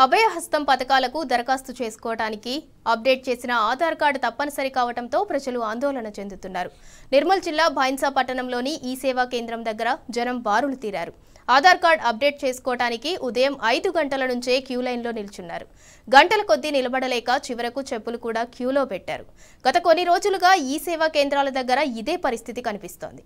అభయహస్తం పథకాలకు దరఖాస్తు చేసుకోవడానికి అప్డేట్ చేసిన ఆధార్ కార్డు తప్పనిసరి కావడంతో ప్రజలు ఆందోళన చెందుతున్నారు. నిర్మల్ జిల్లా భైన్సా పట్టణంలోని ఈ సేవా కేంద్రం దగ్గర జనం బారులు తీరారు. ఆధార్ కార్డు అప్డేట్ చేసుకోవడానికి ఉదయం 5 గంటల నుంచే క్యూ లైన్లో నిల్చున్నారు. గంటల కొద్దీ నిలబడలేక చివరకు చెప్పులు కూడా క్యూలో పెట్టారు. గత కొన్ని రోజులుగా ఈ సేవా కేంద్రాల దగ్గర ఇదే పరిస్థితి కనిపిస్తోంది.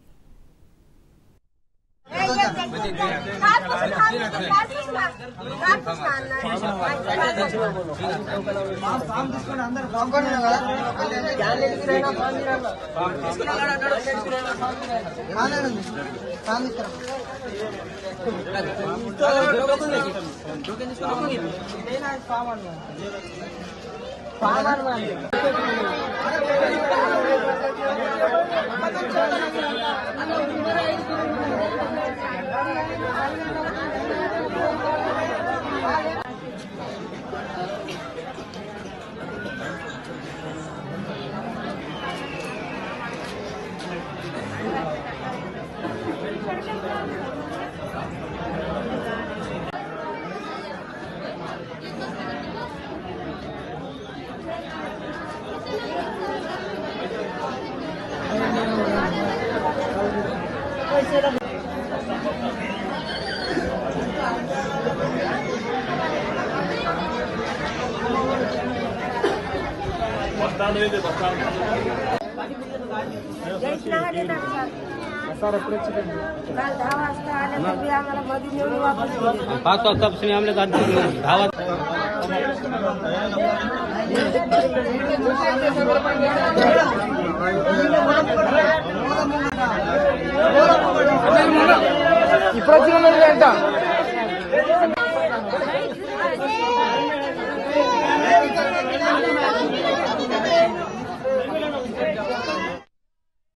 ఇప్పుడు